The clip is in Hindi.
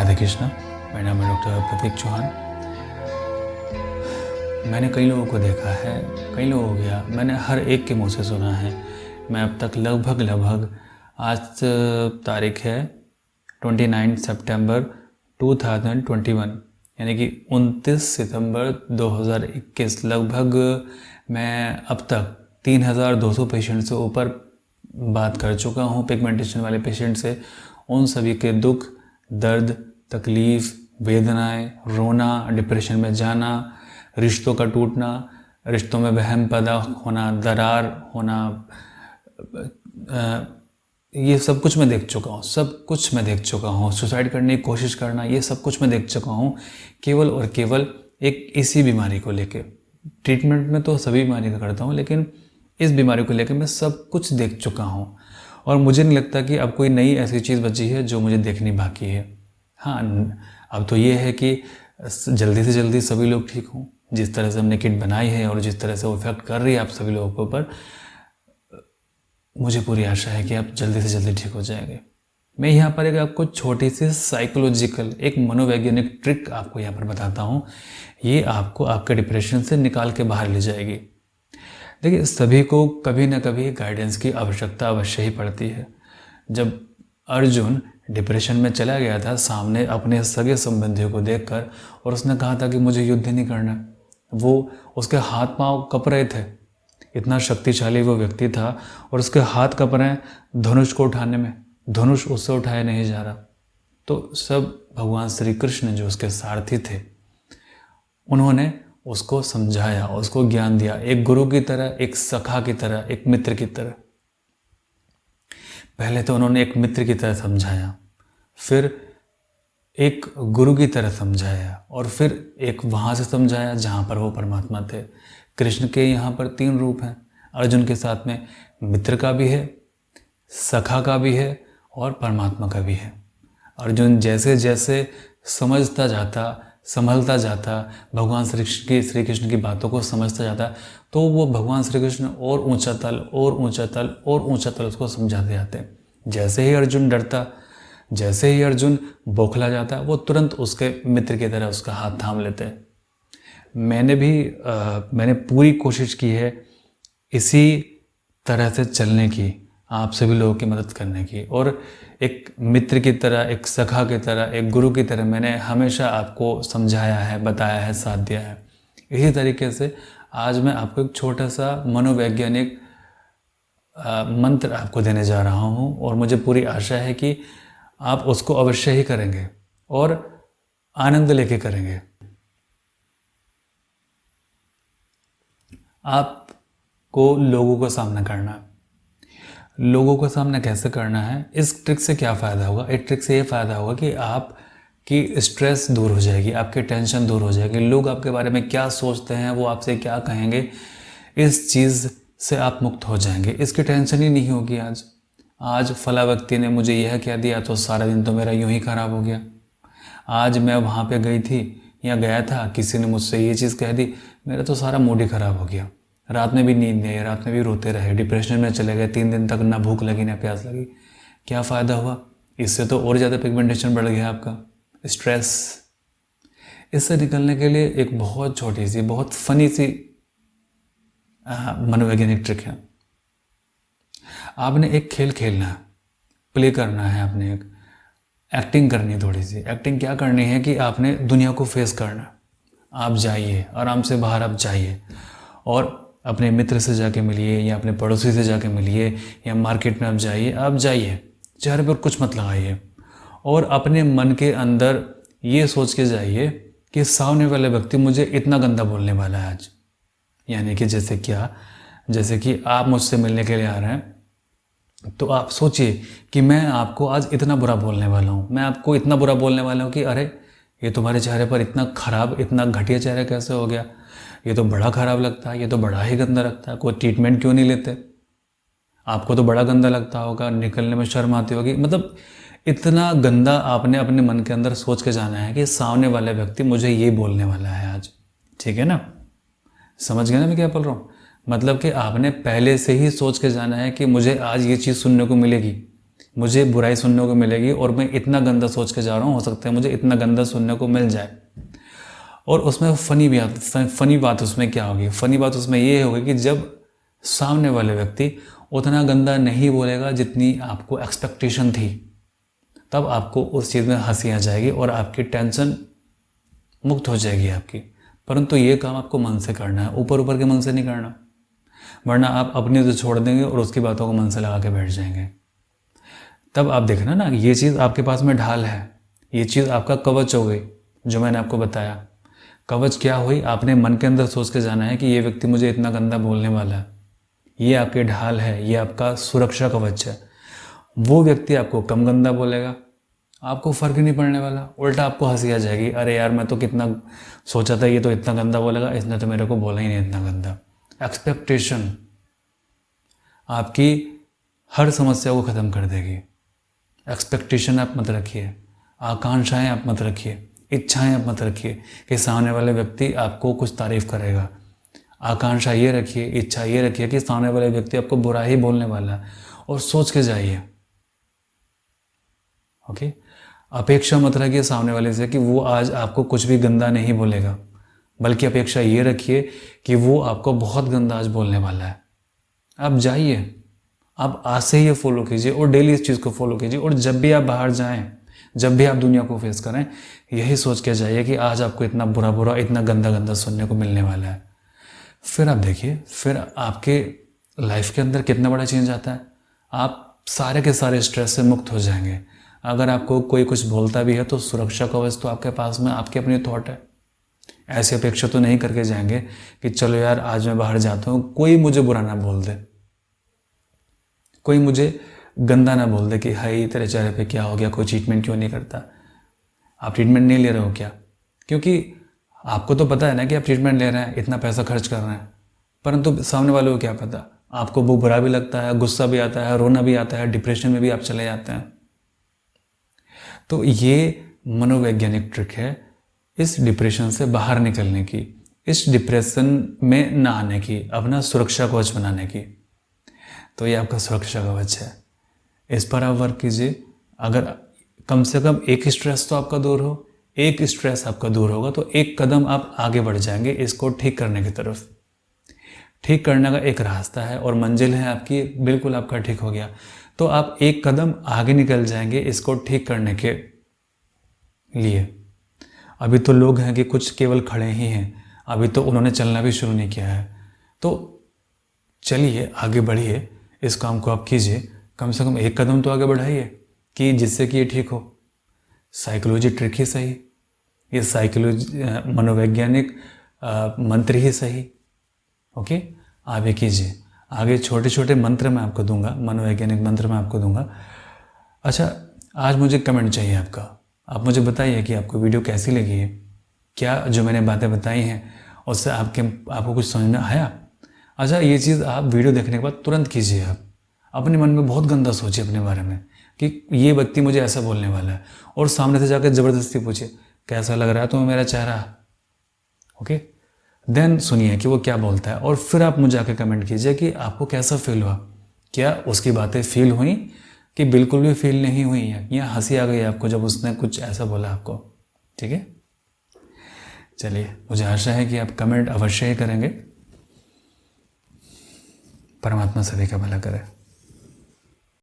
राधे कृष्णा। मेरा नाम है डॉक्टर प्रतीक चौहान। मैंने कई लोगों को देखा है, कई लोगों को मैंने हर एक के मुँह से सुना है। मैं अब तक लगभग आज तारीख है 29 सितंबर 2021 यानी कि 29 सितंबर 2021, लगभग मैं अब तक 3200 पेशेंट से ऊपर बात कर चुका हूँ, पिगमेंटेशन वाले पेशेंट से। उन सभी के दुख, दर्द, तकलीफ़, वेदनाएं, रोना, डिप्रेशन में जाना, रिश्तों का टूटना, रिश्तों में वहम पैदा होना, दरार होना, ये सब कुछ मैं देख चुका हूँ। सब कुछ मैं देख चुका हूँ। सुसाइड करने की कोशिश करना, ये सब कुछ मैं देख चुका हूँ, केवल और केवल एक इसी बीमारी को लेके। ट्रीटमेंट में तो सभी बीमारी का करता हूँ, लेकिन इस बीमारी को लेकर मैं सब कुछ देख चुका हूँ और मुझे नहीं लगता कि अब कोई नई ऐसी चीज़ बची है जो मुझे देखनी बाकी है। हाँ, अब तो ये है कि जल्दी से जल्दी सभी लोग ठीक हों। जिस तरह से हमने किट बनाई है और जिस तरह से वो इफेक्ट कर रही है आप सभी लोगों के ऊपर, मुझे पूरी आशा है कि आप जल्दी से जल्दी ठीक हो जाएंगे। मैं यहाँ पर एक आपको छोटी सी साइकोलॉजिकल, एक मनोवैज्ञानिक ट्रिक आपको यहाँ पर बताता हूँ। ये आपको आपके डिप्रेशन से निकाल के बाहर ले जाएगी। देखिए, सभी को कभी ना कभी गाइडेंस की आवश्यकता अवश्य ही पड़ती है। जब अर्जुन डिप्रेशन में चला गया था सामने अपने सगे संबंधियों को देखकर, और उसने कहा था कि मुझे युद्ध नहीं करना, वो उसके हाथ पांव कँप रहे थे। इतना शक्तिशाली वो व्यक्ति था और उसके हाथ कँप रहे हैं धनुष को उठाने में, धनुष उससे उठाया नहीं जा रहा। तो सब भगवान श्री कृष्ण जो उसके सारथी थे, उन्होंने उसको समझाया, उसको ज्ञान दिया, एक गुरु की तरह, एक सखा की तरह, एक मित्र की तरह। पहले तो उन्होंने एक मित्र की तरह समझाया, फिर एक गुरु की तरह समझाया, और फिर एक वहाँ से समझाया जहाँ पर वो परमात्मा थे। कृष्ण के यहाँ पर 3 रूप हैं। अर्जुन के साथ में मित्र का भी है, सखा का भी है और परमात्मा का भी है। अर्जुन जैसे जैसे समझता जाता, संभलता जाता, भगवान श्री कृष्ण की बातों को समझता जाता, तो वो भगवान श्री कृष्ण और ऊंचा तल और ऊंचा तल और ऊंचा तल उसको समझाते जाते। जैसे ही अर्जुन डरता, जैसे ही अर्जुन बौखला जाता, वो तुरंत उसके मित्र की तरह उसका हाथ थाम लेते। मैंने पूरी कोशिश की है इसी तरह से चलने की, आप सभी लोगों की मदद करने की, और एक मित्र की तरह, एक सखा की तरह, एक गुरु की तरह मैंने हमेशा आपको समझाया है, बताया है, साथ दिया है। इसी तरीके से आज मैं आपको एक छोटा सा मनोवैज्ञानिक मंत्र आपको देने जा रहा हूँ, और मुझे पूरी आशा है कि आप उसको अवश्य ही करेंगे और आनंद लेके करेंगे। आपको लोगों का सामना करना है। लोगों का सामना कैसे करना है, इस ट्रिक से क्या फ़ायदा होगा? एक ट्रिक से ये फ़ायदा होगा कि आपकी स्ट्रेस दूर हो जाएगी, आपकी टेंशन दूर हो जाएगी। लोग आपके बारे में क्या सोचते हैं, वो आपसे क्या कहेंगे, इस चीज़ से आप मुक्त हो जाएंगे। इसकी टेंशन ही नहीं होगी। आज फला व्यक्ति ने मुझे यह कह दिया तो सारा दिन तो मेरा यूं ही ख़राब हो गया। आज मैं वहाँ पे गई थी या गया था, किसी ने मुझसे ये चीज़ कह दी, मेरा तो सारा मूड ही ख़राब हो गया। रात में भी नींद नहीं आई, रात में भी रोते रहे, डिप्रेशन में चले गए, 3 दिन तक ना भूख लगी ना प्यास लगी। क्या फ़ायदा हुआ? इससे तो और ज़्यादा पिगमेंटेशन बढ़ गया आपका, स्ट्रेस। इससे निकलने के लिए एक बहुत छोटी सी, बहुत फनी सी मनोवैज्ञानिक ट्रिक है। आपने एक खेल खेलना है, प्ले करना है, आपने एक एक्टिंग करनी है। थोड़ी सी एक्टिंग क्या करनी है कि आपने दुनिया को फेस करना। आप जाइए, आराम से बाहर आप जाइए और अपने मित्र से जाके मिलिए, या अपने पड़ोसी से जाके मिलिए, या मार्केट में आप जाइए, चेहरे पर कुछ मत लगाइए, और अपने मन के अंदर ये सोच के जाइए कि सामने वाले व्यक्ति मुझे इतना गंदा बोलने वाला है आज। यानी कि जैसे कि आप मुझसे मिलने के लिए आ रहे हैं, तो आप सोचिए कि मैं आपको आज इतना बुरा बोलने वाला हूँ, मैं आपको इतना बुरा बोलने वाला हूँ कि अरे ये तुम्हारे चेहरे पर इतना खराब, इतना घटिया चेहरा कैसे हो गया, ये तो बड़ा ख़राब लगता है, ये तो बड़ा ही गंदा लगता है, कोई ट्रीटमेंट क्यों नहीं लेते, आपको तो बड़ा गंदा लगता होगा, निकलने में शर्म आती होगी। मतलब इतना गंदा आपने अपने मन के अंदर सोच के जाना है कि सामने वाला व्यक्ति मुझे ये बोलने वाला है आज। ठीक है ना? समझ गए ना मैं क्या बोल रहा हूँ? मतलब कि आपने पहले से ही सोच के जाना है कि मुझे आज ये चीज़ सुनने को मिलेगी, मुझे बुराई सुनने को मिलेगी और मैं इतना गंदा सोच के जा रहा हूँ, हो सकता है मुझे इतना गंदा सुनने को मिल जाए। और उसमें फ़नी बात उसमें क्या होगी, फ़नी बात उसमें ये होगी कि जब सामने वाले व्यक्ति उतना गंदा नहीं बोलेगा जितनी आपको एक्सपेक्टेशन थी, तब आपको उस चीज़ में हंसी आ जाएगी और आपकी टेंशन मुक्त हो जाएगी आपकी। परंतु ये काम आपको मन से करना है, ऊपर ऊपर के मन से नहीं करना, वरना आप अपने से छोड़ देंगे और उसकी बातों को मन से लगा के बैठ जाएंगे। तब आप देखना ना, ये चीज़ आपके पास में ढाल है, ये चीज़ आपका कवच हो गई जो मैंने आपको बताया। कवच क्या हुई, आपने मन के अंदर सोच के जाना है कि ये व्यक्ति मुझे इतना गंदा बोलने वाला है, ये आपकी ढाल है, ये आपका सुरक्षा कवच है। वो व्यक्ति आपको कम गंदा बोलेगा, आपको फ़र्क ही नहीं पड़ने वाला, उल्टा आपको हंसी आ जाएगी, अरे यार मैं तो कितना सोचा था ये तो इतना गंदा बोलेगा, इसने तो मेरे को बोला ही नहीं इतना गंदा। एक्सपेक्टेशन आपकी हर समस्या को ख़त्म कर देगी। एक्सपेक्टेशन आप मत रखिए, आकांक्षाएं आप मत रखिए, इच्छाएं आप मत रखिए कि सामने वाले व्यक्ति आपको कुछ तारीफ़ करेगा। आकांक्षा ये रखिए, इच्छा ये रखिए कि सामने वाले व्यक्ति आपको बुरा ही बोलने वाला है, और सोच के जाइए। ओके, अपेक्षा मत रखिए सामने वाले से कि वो आज आपको कुछ भी गंदा नहीं बोलेगा, बल्कि अपेक्षा ये रखिए कि वो आपको बहुत गंदा आज बोलने वाला है। आप जाइए, आप आज से ही ये फॉलो कीजिए और डेली इस चीज़ को फॉलो कीजिए। और जब भी आप बाहर जाएं, जब भी आप दुनिया को फेस करें, यही सोच के जाइए कि आज आपको इतना बुरा बुरा, इतना गंदा गंदा सुनने को मिलने वाला है। फिर आप देखिए, फिर आपके लाइफ के अंदर कितना बड़ा चेंज आता है। आप सारे के सारे स्ट्रेस से मुक्त हो जाएंगे। अगर आपको कोई कुछ बोलता भी है तो सुरक्षा कवच तो आपके पास में आपके अपने थॉट है। ऐसी अपेक्षा तो नहीं करके जाएंगे कि चलो यार आज मैं बाहर जाता हूँ, कोई मुझे बुरा ना बोल दे, कोई मुझे गंदा ना बोल दे कि हाय तेरे चेहरे पे क्या हो गया, कोई ट्रीटमेंट क्यों नहीं करता। आप ट्रीटमेंट नहीं ले रहे हो क्या? क्योंकि आपको तो पता है ना कि आप ट्रीटमेंट ले रहे हैं, इतना पैसा खर्च कर रहे हैं, परंतु सामने वालों को क्या पता। आपको वो बुरा भी लगता है, गुस्सा भी आता है, रोना भी आता है, डिप्रेशन में भी आप चले जाते हैं। तो ये मनोवैज्ञानिक ट्रिक है इस डिप्रेशन से बाहर निकलने की, इस डिप्रेशन में ना आने की, अपना सुरक्षा कवच बनाने की। तो ये आपका सुरक्षा कवच है, इस पर आप वर्क कीजिए। अगर कम से कम एक स्ट्रेस तो आपका दूर हो, एक स्ट्रेस आपका दूर होगा तो एक कदम आप आगे बढ़ जाएंगे इसको ठीक करने की तरफ। ठीक करने का एक रास्ता है और मंजिल है आपकी, बिल्कुल आपका ठीक हो गया तो आप एक कदम आगे निकल जाएंगे इसको ठीक करने के लिए। अभी तो लोग हैं कि कुछ केवल खड़े ही हैं, अभी तो उन्होंने चलना भी शुरू नहीं किया है। तो चलिए आगे बढ़िए, इस काम को आप कीजिए, कम से कम एक कदम तो आगे बढ़ाइए कि जिससे कि ये ठीक हो। साइकोलॉजी ट्रिक ही सही, ये साइकोलॉजी मनोवैज्ञानिक मंत्र ही सही। ओके, आप ये कीजिए। आगे छोटे छोटे मंत्र मैं आपको दूंगा, मनोवैज्ञानिक मंत्र मैं आपको दूंगा। अच्छा, आज मुझे कमेंट चाहिए आपका। आप मुझे बताइए कि आपको वीडियो कैसी लगी है, क्या जो मैंने बातें बताई हैं उससे आपको कुछ समझ में आया। अच्छा, ये चीज़ आप वीडियो देखने के बाद तुरंत कीजिए। आप अपने मन में बहुत गंदा सोचिए अपने बारे में कि ये व्यक्ति मुझे ऐसा बोलने वाला है, और सामने से जाकर ज़बरदस्ती पूछिए कैसा लग रहा है तुम्हें मेरा चेहरा। ओके, देन सुनिए कि वो क्या बोलता है और फिर आप मुझे आके कमेंट कीजिए कि आपको कैसा फील हुआ। क्या उसकी बातें फील हुई कि बिल्कुल भी फील नहीं हुई है, या हंसी आ गई आपको जब उसने कुछ ऐसा बोला आपको। ठीक है, चलिए, मुझे आशा है कि आप कमेंट अवश्य ही करेंगे। परमात्मा सभी का भला करे।